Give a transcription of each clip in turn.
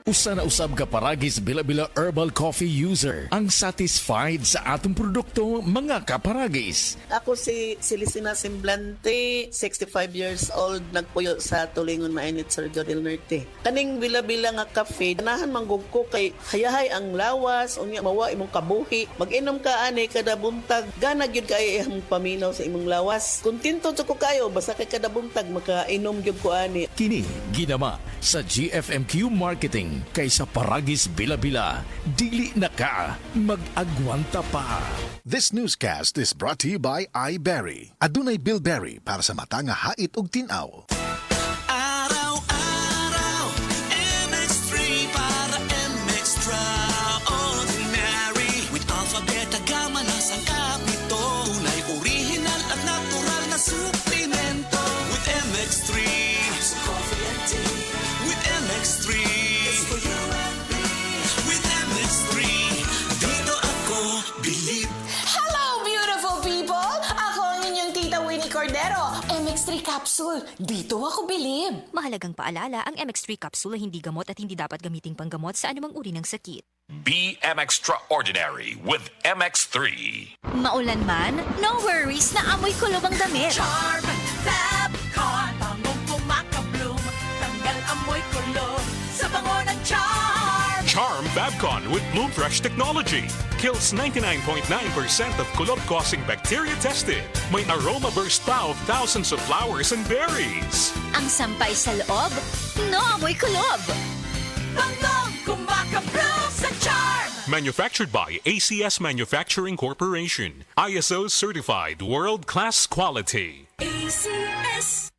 Usa na usab ka paragis bila-bila herbal coffee user ang satisfied sa atong produkto mga kaparagis. Ako si Celestina Semblante, 65 years old, nagpuyo sa Tulingon Mainit, Surigao del Norte. Kaning bila-bila nga kafe, ganahan manggug ko kay hayahay ang lawas, unya mawa imong kabuhi. Mag-inom ka ani kada buntag, gana gyud kay imong paminaw sa imong lawas. Kontento jud ko kayo basta kay kada buntag makainom gyud ko ani. Kini ginama sa GFMQ Marketing kaysa paragis bila-bila, dili na ka mag-agwanta pa. This newscast is brought to you by iBerry. Adunay Bilberry para sa mata nga hait ug tin-aw. Araw-araw, MX3 para MX-Traordinary. With alphabet, gama na sa kapito. Tunay, original at natural na suplemento. With MX3, coffee and tea. With MX3, it's for you and me. With MX3, dito ako believe. Hello, beautiful people! Ako ang inyong tita Winnie Cordero. MX3 Capsule. Dito ako bilib. Mahalagang paalala, ang MX3 capsule ay hindi gamot at hindi dapat gamiting panggamot sa anumang uri ng sakit. Be Extraordinary with MX3. Maulan man, no worries na amoy kulob ang damit. Charm, Fabcon, bangong kumakabloom. Tanggal amoy kulo sa bango ng Charm. Charm Babcon with Bloom Fresh technology kills 99.9% of kulob-causing bacteria tested. May aroma burst pa of thousands of flowers and berries. Ang sampay sa loob, no amoy kulob. Bangong kumakabloom sa Charm. Manufactured by ACS Manufacturing Corporation. ISO certified world-class quality. ACS.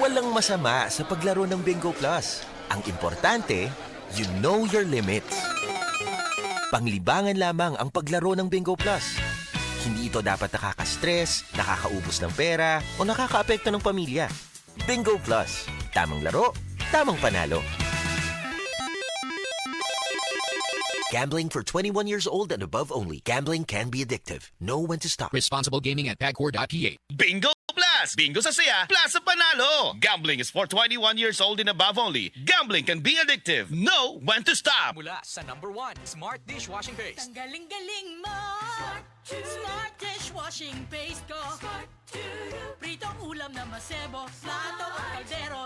Walang masama sa paglaro ng Bingo Plus. Ang importante, you know your limits. Panglibangan lamang ang paglaro ng Bingo Plus. Hindi ito dapat nakaka-stress, nakakaubos ng pera, o nakakaapekto ng pamilya. Bingo Plus. Tamang laro, tamang panalo. Gambling for 21 years old and above only. Gambling can be addictive. Know when to stop. Responsible gaming at pagcor.ph. Bingo Plus! Bingo sa saya, plus sa panalo! Gambling is for 21 years old and above only. Gambling can be addictive. Know when to stop! Mula sa number 1, Smart Dishwashing Paste. Ang galing-galing mo. Smart dishwashing paste ko. Pritong ulam na masebo. Plato at kaldero.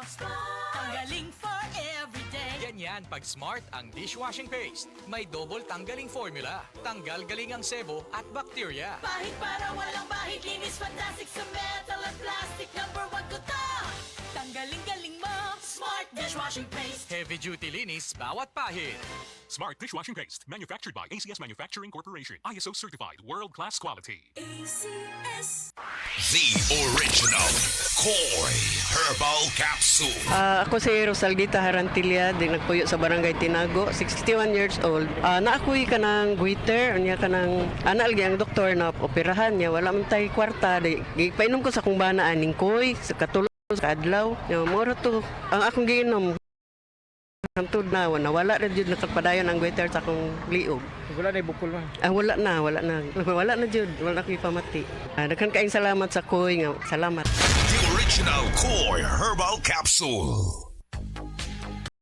Tanggaling for everyday. Ganyan pag Smart ang dishwashing paste. May double tanggaling formula. Tanggal galing ang sebo at bacteria. Bahid para walang bahid. Linis fantastic sa metal at plastic. Number 1 ko to. Tanggaling-galing mo. Smart dishwashing paste. Heavy duty linis bawat pahid. Smart Dishwashing Paste. Manufactured by ACS Manufacturing Corporation. ISO certified world-class quality. ACS. The original Koi Herbal Capsule. Ako si Rosaldita Harantilla, din nagpuyo sa Barangay Tinago, 61 years old. Naakuy ka ng goiter, niya ka ng analgi ang doktor na operahan niya, wala man tay kwarta. Painom ko sa kung banaan ning koy, sa katulog, sa adlaw. Moro to, ang akong giinom. Hantod na, wala rin yun nakapadayon ang goiter sa akong liog. Wala na ibukol man. Wala na. Wala na jud, wala na ko'y pamati. Daghan kaayong salamat sa koy nga, salamat. The original Koi Herbal Capsule.